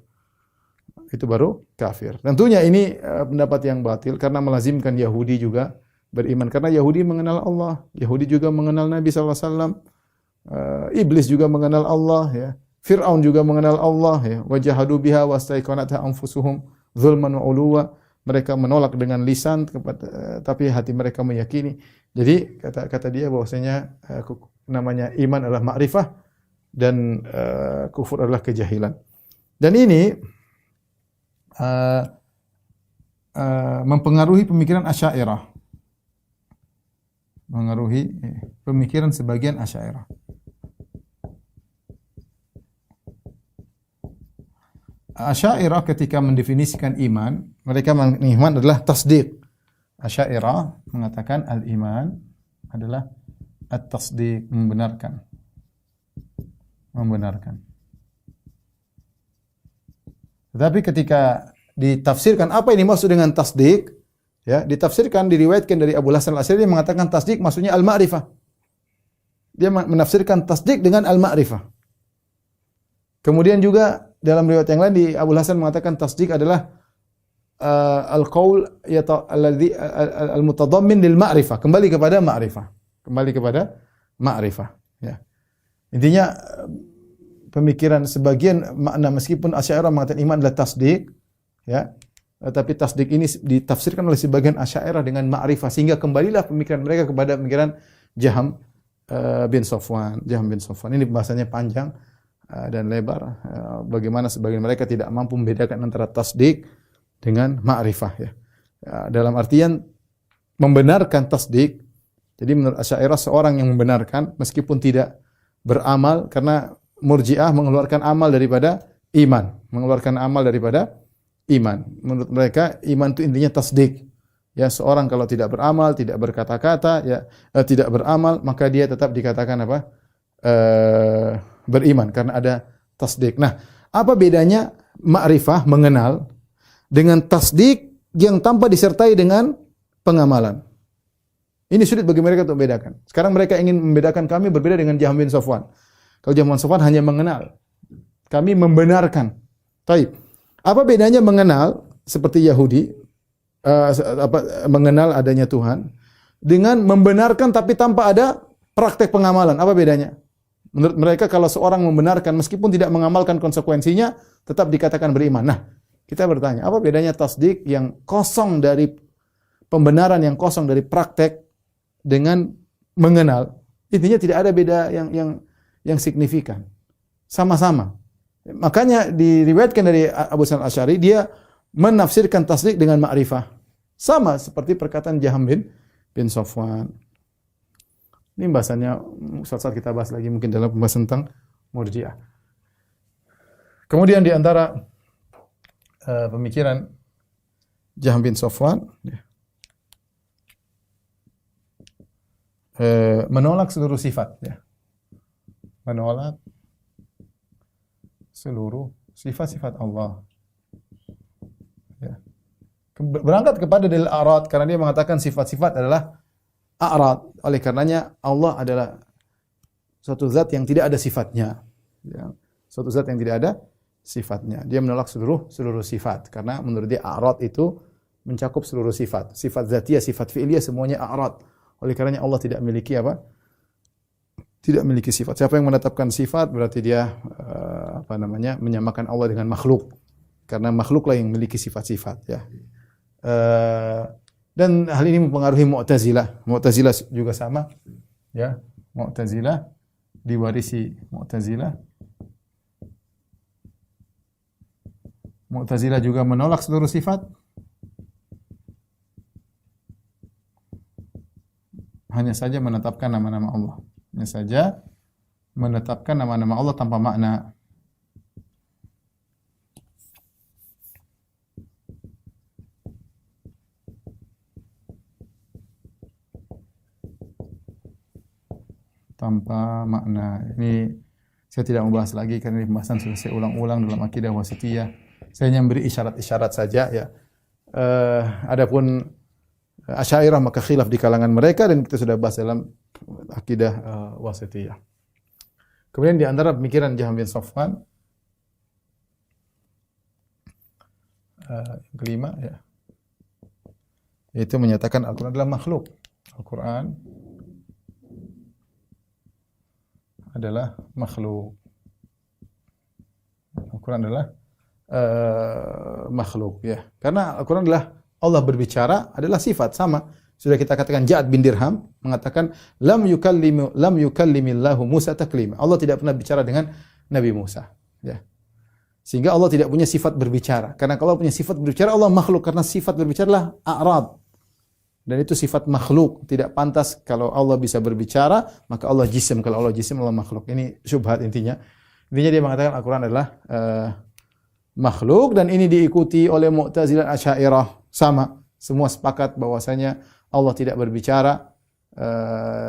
Itu baru kafir. Tentunya ini pendapat yang batil karena melazimkan Yahudi juga beriman karena Yahudi mengenal Allah, Yahudi juga mengenal Nabi sallallahu alaihi wasallam. Iblis juga mengenal Allah ya. Fir'aun juga mengenal Allah ya. Wajahadu biha wastaiqanatha anfusuhum zulman wa uluwa. Mereka menolak dengan lisan tapi hati mereka meyakini. Jadi kata dia bahwasanya namanya iman adalah ma'rifah dan kufur adalah kejahilan. Dan ini mempengaruhi pemikiran Asy'ariyah. Mengaruhi pemikiran sebagian Asy'ariyah. Asy'ariyah ketika mendefinisikan iman, mereka iman adalah tasdiq. Asy'ariyah mengatakan al-iman adalah at-tasdiq, membenarkan. Membenarkan. Tetapi ketika ditafsirkan apa ini maksud dengan tasdiq, ya, ditafsirkan diriwayatkan dari Abu Hasan Al-Asy'ari dia mengatakan tasdiq maksudnya al-ma'rifah. Dia menafsirkan tasdiq dengan al-ma'rifah. Kemudian juga dalam riwayat yang lain di Abu Hasan mengatakan tasdiq adalah al-qaul alladhi al-mutadammin lil ma'rifah, kembali kepada ma'rifah. Kembali kepada ma'rifah, ya. Intinya pemikiran sebagian makna meskipun Asy'ariyah mengatakan iman adalah tasdiq, ya. Tapi tasdik ini ditafsirkan oleh sebagian Asy'ariyah dengan ma'rifah sehingga kembalilah pemikiran mereka kepada pemikiran Jahm bin Safwan. Jahm bin Safwan ini bahasanya panjang dan lebar. Bagaimana sebagian mereka tidak mampu membedakan antara tasdik dengan ma'rifah ya. Dalam artian membenarkan tasdik. Jadi menurut Asy'ariyah seorang yang membenarkan meskipun tidak beramal karena Murji'ah mengeluarkan amal daripada iman, mengeluarkan amal daripada iman. Menurut mereka iman itu intinya tasdik. Ya, seorang kalau tidak beramal, tidak berkata-kata, ya tidak beramal, maka dia tetap dikatakan apa? Beriman karena ada tasdik. Nah, apa bedanya ma'rifah mengenal dengan tasdik yang tanpa disertai dengan pengamalan? Ini sulit bagi mereka untuk membedakan. Sekarang mereka ingin membedakan kami berbeda dengan Jahm bin Safwan. Kalau Jahm bin Safwan hanya mengenal, kami membenarkan. Baik. Apa bedanya mengenal seperti Yahudi, mengenal adanya Tuhan, dengan membenarkan tapi tanpa ada praktek pengamalan? Apa bedanya? Menurut mereka kalau seorang membenarkan meskipun tidak mengamalkan konsekuensinya, tetap dikatakan beriman. Nah, kita bertanya, apa bedanya tasdik yang kosong dari pembenaran, yang kosong dari praktek dengan mengenal? Intinya tidak ada beda yang signifikan. Sama-sama. Makanya diriwayatkan dari Abu Hasan Al-Asy'ari dia menafsirkan tasdik dengan ma'rifah. Sama seperti perkataan Jahm bin Safwan. Ini bahasannya suatu saat kita bahas lagi mungkin dalam pembahasan tentang Murji'ah. Kemudian di antara pemikiran Jahm bin Safwan menolak seluruh sifat ya. Menolak seluruh sifat-sifat Allah. Ya. Berangkat kepada dalil a'rad karena dia mengatakan sifat-sifat adalah a'rad. Oleh karenanya Allah adalah suatu zat yang tidak ada sifatnya. Ya. Suatu zat yang tidak ada sifatnya. Dia menolak seluruh sifat karena menurut dia a'rad itu mencakup seluruh sifat. Sifat zatiyah, sifat fi'liyah semuanya a'rad. Oleh karenanya Allah tidak memiliki apa? Tidak memiliki sifat. Siapa yang menetapkan sifat berarti dia menyamakan Allah dengan makhluk. Karena makhluklah yang memiliki sifat-sifat ya. Dan hal ini mempengaruhi Mu'tazilah. Mu'tazilah juga sama ya. Mu'tazilah diwarisi Mu'tazilah Mu'tazilah juga menolak seluruh sifat. Hanya saja menetapkan nama-nama Allah. Hanya saja menetapkan nama-nama Allah tanpa makna. Tanpa makna. Ini saya tidak membahas lagi karena ini pembahasan sudah saya ulang-ulang dalam akidah wasitiyah. Saya hanya memberi isyarat-isyarat saja ya. Adapun Asy'ariyah maka khilaf di kalangan mereka dan kita sudah bahas dalam akidah wasitiyah. Kemudian di antara pemikiran Jahm bin Safwan yang kelima ya, yaitu menyatakan Al-Quran adalah makhluk. Al-Quran adalah makhluk. Al-Quran adalah makhluk ya. Karena Al-Quran adalah Allah berbicara adalah sifat sama. Sudah kita katakan Ja'ad bin Dirham mengatakan lam yukallimillahu Musa taklima. Allah tidak pernah bicara dengan Nabi Musa ya. Sehingga Allah tidak punya sifat berbicara. Karena kalau punya sifat berbicara Allah makhluk karena sifat berbicara adalah a'rad. Dan itu sifat makhluk, tidak pantas kalau Allah bisa berbicara, maka Allah jisim. Kalau Allah jisim, Allah makhluk. Ini syubhat intinya. Intinya dia mengatakan Al-Quran adalah makhluk dan ini diikuti oleh Mu'tazilah Asy'ariyah. Sama, semua sepakat bahwasanya Allah tidak berbicara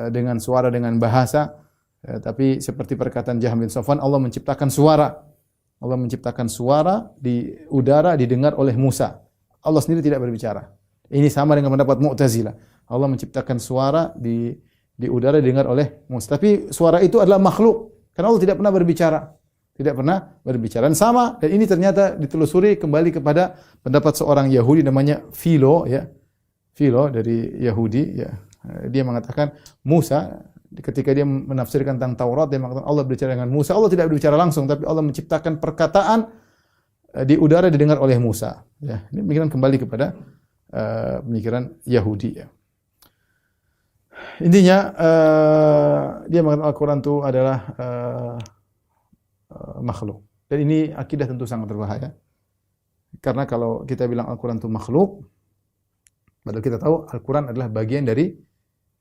dengan suara, dengan bahasa. Tapi seperti perkataan Jahm bin Safwan, Allah menciptakan suara. Allah menciptakan suara di udara didengar oleh Musa. Allah sendiri tidak berbicara. Ini sama dengan pendapat Mu'tazilah. Allah menciptakan suara di udara didengar oleh Musa. Tapi suara itu adalah makhluk. Karena Allah tidak pernah berbicara. Tidak pernah berbicara. Dan sama. Dan ini ternyata ditelusuri kembali kepada pendapat seorang Yahudi namanya Philo. Ya. Philo dari Yahudi. Ya. Dia mengatakan Musa, ketika dia menafsirkan tentang Taurat, dia mengatakan Allah berbicara dengan Musa. Allah tidak berbicara langsung. Tapi Allah menciptakan perkataan di udara didengar oleh Musa. Ya. Ini pemikiran kembali kepada pemikiran Yahudi ya. Intinya dia mengatakan Al-Quran itu adalah makhluk. Dan ini akidah tentu sangat berbahaya. Karena kalau kita bilang Al-Quran itu makhluk, padahal kita tahu Al-Quran adalah bagian dari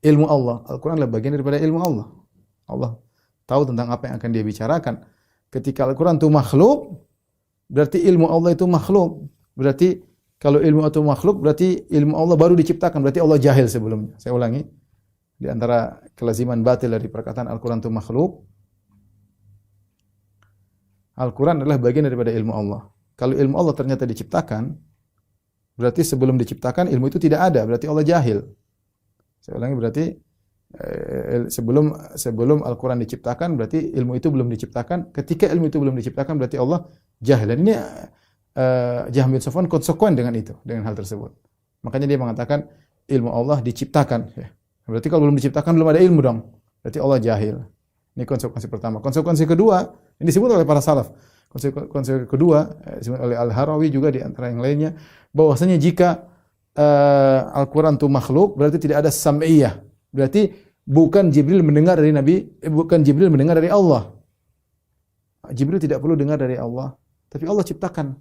ilmu Allah. Al-Quran adalah bagian daripada ilmu Allah. Allah tahu tentang apa yang akan dia bicarakan. Ketika Al-Quran itu makhluk, berarti ilmu Allah itu makhluk. Berarti kalau ilmu itu makhluk, berarti ilmu Allah baru diciptakan. Berarti Allah jahil sebelumnya. Saya ulangi. Di antara kelaziman batil dari perkataan Al-Quran itu makhluk, Al-Quran adalah bagian daripada ilmu Allah. Kalau ilmu Allah ternyata diciptakan, berarti sebelum diciptakan ilmu itu tidak ada. Berarti Allah jahil. Saya ulangi, berarti sebelum Al-Quran diciptakan, berarti ilmu itu belum diciptakan. Ketika ilmu itu belum diciptakan, berarti Allah jahil. Dan ini Jahm bin Safwan konsekuen dengan itu, dengan hal tersebut. Makanya dia mengatakan ilmu Allah diciptakan. Ya. Berarti kalau belum diciptakan belum ada ilmu dong. Berarti Allah jahil. Ini konsekuensi pertama. Konsekuensi kedua, ini disebut oleh para salaf. Konsekuensi kedua, disebut oleh Al-Harawi juga di antara yang lainnya, bahwasanya jika Al-Quran itu makhluk, berarti tidak ada sam'iyah. Berarti bukan Jibril mendengar dari Nabi, bukan Jibril mendengar dari Allah. Jibril tidak perlu dengar dari Allah, tapi Allah ciptakan.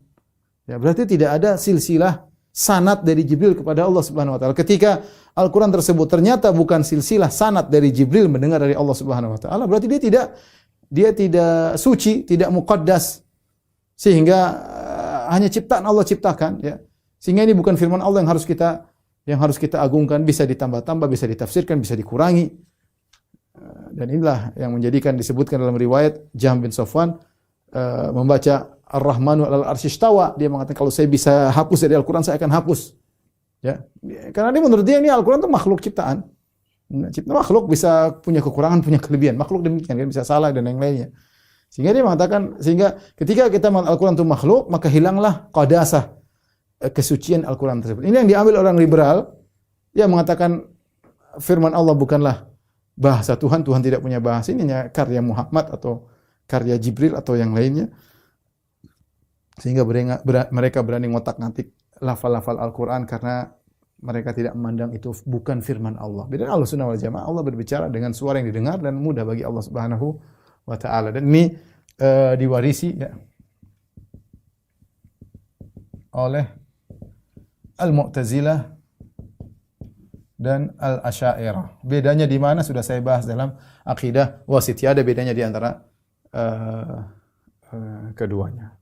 Ya, berarti tidak ada silsilah sanad dari Jibril kepada Allah Subhanahu wa taala. Ketika Al-Qur'an tersebut ternyata bukan silsilah sanad dari Jibril mendengar dari Allah Subhanahu wa taala, berarti dia tidak suci, tidak muqaddas. Sehingga hanya ciptaan Allah ciptakan ya. Sehingga ini bukan firman Allah yang harus kita agungkan, bisa ditambah-tambah, bisa ditafsirkan, bisa dikurangi. Dan inilah yang menjadikan disebutkan dalam riwayat Jahm bin Safwan membaca Ar-Rahmanu 'alal 'arsy istawa, dia mengatakan kalau saya bisa hapus dari Al-Qur'an saya akan hapus. Ya. Karena dia menurut dia ini Al-Qur'an itu makhluk ciptaan. Cipta makhluk bisa punya kekurangan, punya kelebihan. Makhluk demikian kan bisa salah dan yang lainnya. Sehingga dia mengatakan ketika kita mengatakan Al-Qur'an itu makhluk, maka hilanglah qadasah kesucian Al-Qur'an tersebut. Ini yang diambil orang liberal yang mengatakan firman Allah bukanlah bahasa Tuhan, Tuhan tidak punya bahasa, ini hanya karya Muhammad atau karya Jibril atau yang lainnya. Sehingga mereka berani ngotak-ngatik lafal-lafal Al-Quran karena mereka tidak memandang itu bukan firman Allah. Beda Ahlussunnah wal Jamaah, Allah berbicara dengan suara yang didengar dan mudah bagi Allah Subhanahu wa taala. Dan ini diwarisi ya. oleh Al-Mu'tazilah dan Al-Asy'ariyah. Bedanya di mana sudah saya bahas dalam akidah wasitiyah, ada bedanya di antara keduanya.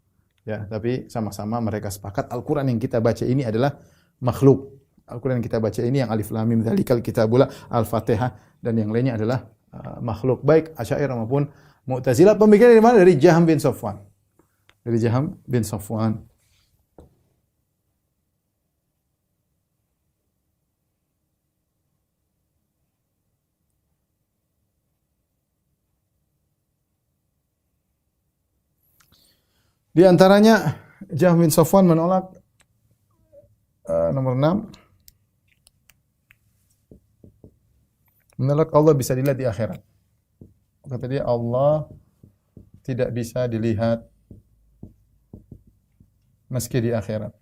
Ya, tapi sama-sama mereka sepakat Al-Qur'an yang kita baca ini adalah makhluk. Al-Qur'an yang kita baca ini yang Alif Lam Mim Dzalikal Kitabul, Al-Fatihah dan yang lainnya adalah makhluk. Baik Asy'ariyah maupun Mu'tazilah. Pemikiran dari mana? Dari Jaham bin Safwan. Dari Jaham bin Safwan. Di antaranya Jaham bin Safwan menolak nomor 6, menolak Allah bisa dilihat di akhirat. Kata dia Allah tidak bisa dilihat meski di akhirat.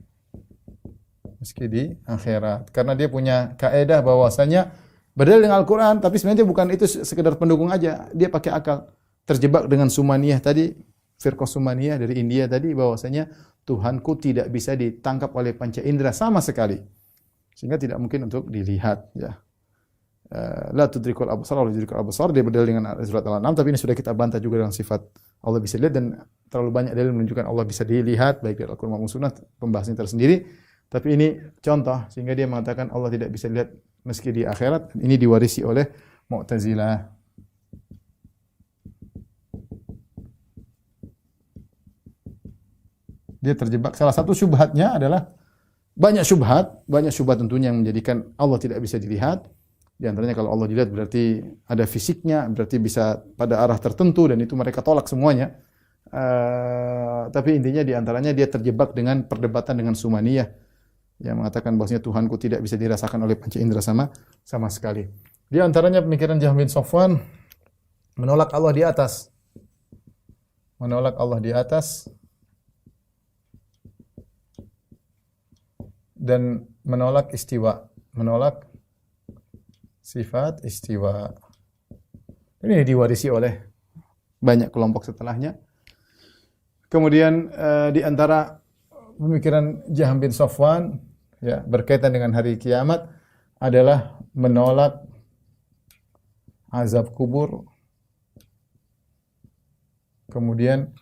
Meski di akhirat. Karena dia punya kaidah bahwasanya berdalil dengan Al-Qur'an, tapi sebenarnya bukan itu sekedar pendukung aja. Dia pakai akal. Terjebak dengan Sumaniyah tadi, firqah Sumaniyah dari India tadi, bahwasanya Tuhanku tidak bisa ditangkap oleh panca indera sama sekali. Sehingga tidak mungkin untuk dilihat, ya. La tudrikul absar wa yudrikul absar, dia berdalil dengan surat Al-An'am, tapi ini sudah kita bantah juga dengan sifat Allah bisa dilihat, dan terlalu banyak dalil menunjukkan Allah bisa dilihat baik dari Al-Qur'an maupun Sunnah, pembahasannya tersendiri. Tapi ini contoh sehingga dia mengatakan Allah tidak bisa dilihat meski di akhirat. Ini diwarisi oleh Mu'tazilah. Dia terjebak. Salah satu syubhatnya adalah banyak syubhat tentunya yang menjadikan Allah tidak bisa dilihat. Di antaranya kalau Allah dilihat berarti ada fisiknya, berarti bisa pada arah tertentu, dan itu mereka tolak semuanya. Tapi intinya di antaranya dia terjebak dengan perdebatan dengan Sumaniyah yang mengatakan bahwasanya Tuhanku tidak bisa dirasakan oleh panca indera sama sekali. Di antaranya pemikiran Jaham bin Safwan menolak Allah di atas. Menolak Allah di atas dan menolak istiwa, menolak sifat istiwa. Ini diwarisi oleh banyak kelompok setelahnya. Kemudian di antara pemikiran Jaham bin Safwan ya berkaitan dengan hari kiamat adalah menolak azab kubur, kemudian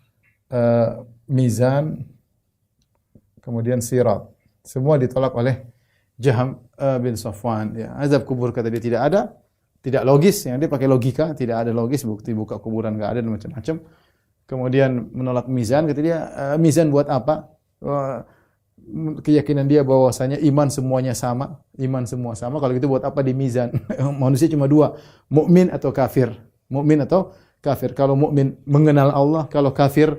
mizan, kemudian sirat. Semua ditolak oleh Jaham bin Safwan. Ya, azab kubur kata dia tidak ada, tidak logis. Yang dia pakai logika, tidak ada logis. Bukti buka kuburan nggak ada dan macam-macam. Kemudian menolak mizan, kata dia mizan buat apa? Keyakinan dia bahwasanya iman semuanya sama, iman semua sama. Kalau gitu buat apa di mizan? Manusia cuma dua, mukmin atau kafir. Mukmin atau kafir. Kalau mukmin mengenal Allah, kalau kafir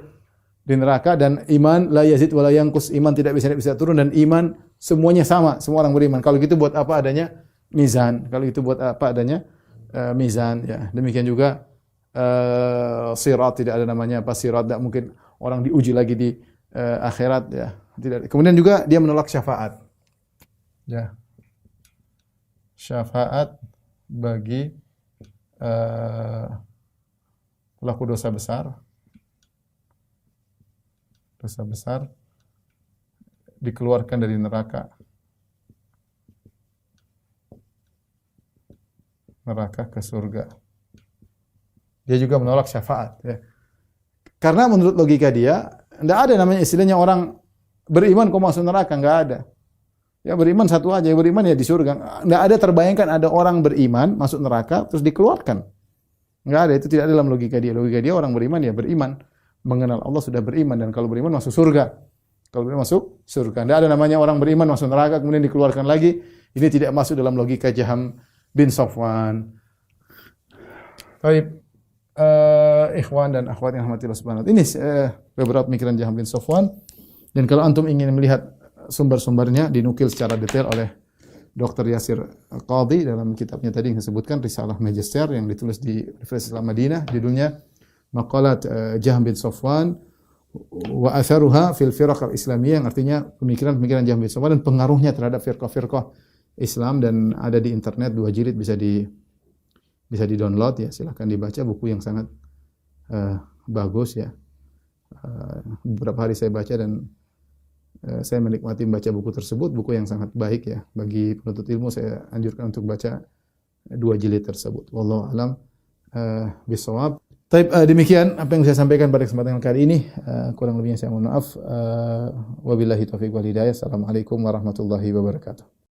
di neraka, dan iman la yazid wa la yanqus, iman tidak bisa turun, dan iman semuanya sama, semua orang beriman. Kalau gitu buat apa adanya mizan? Kalau itu buat apa adanya mizan? Ya, demikian juga sirat, tidak ada namanya apa sirat, tidak mungkin orang diuji lagi di akhirat, ya. Tidak. Kemudian juga dia menolak syafaat. Ya. Syafaat bagi pelaku dosa besar. Dosa besar dikeluarkan dari neraka ke surga. Dia juga menolak syafaat, ya. Karena menurut logika dia, tidak ada namanya istilahnya orang beriman kok masuk neraka, enggak ada. Ya beriman satu aja, beriman ya di surga. Enggak ada terbayangkan ada orang beriman masuk neraka terus dikeluarkan. Enggak ada, itu tidak ada dalam logika dia. Logika dia orang beriman ya beriman, mengenal Allah sudah beriman, dan kalau beriman masuk surga. Kalau beriman masuk surga. Enggak ada namanya orang beriman masuk neraka kemudian dikeluarkan lagi. Ini tidak masuk dalam logika Jaham bin Safwan. Baik, ikhwan dan akhwat yang rahmatillah subhanahu wa ta'ala. Ini beberapa pemikiran Jaham bin Safwan. Dan kalau antum ingin melihat sumber-sumbernya dinukil secara detail oleh Dr. Yasir Qadhi dalam kitabnya tadi yang disebutkan Risalah Magister yang ditulis di Universitas Islam Madinah, judulnya Maqalat Jaham bin Safwan wa atharuha fil firaq al-islamiyah, yang artinya pemikiran-pemikiran Jaham bin Safwan dan pengaruhnya terhadap firqah-firqah Islam, dan ada di internet 2 jilid, bisa di-download ya, silakan dibaca, buku yang sangat bagus ya. Beberapa hari saya baca dan Saya menikmati membaca buku tersebut, buku yang sangat baik ya. Bagi penuntut ilmu saya anjurkan untuk baca dua jilid tersebut. Wallahu alam bisawab. Taib, demikian apa yang saya sampaikan pada kesempatan kali ini. Kurang lebihnya saya mohon maaf. Wabillahi taufiq wal hidayah. Assalamualaikum warahmatullahi wabarakatuh.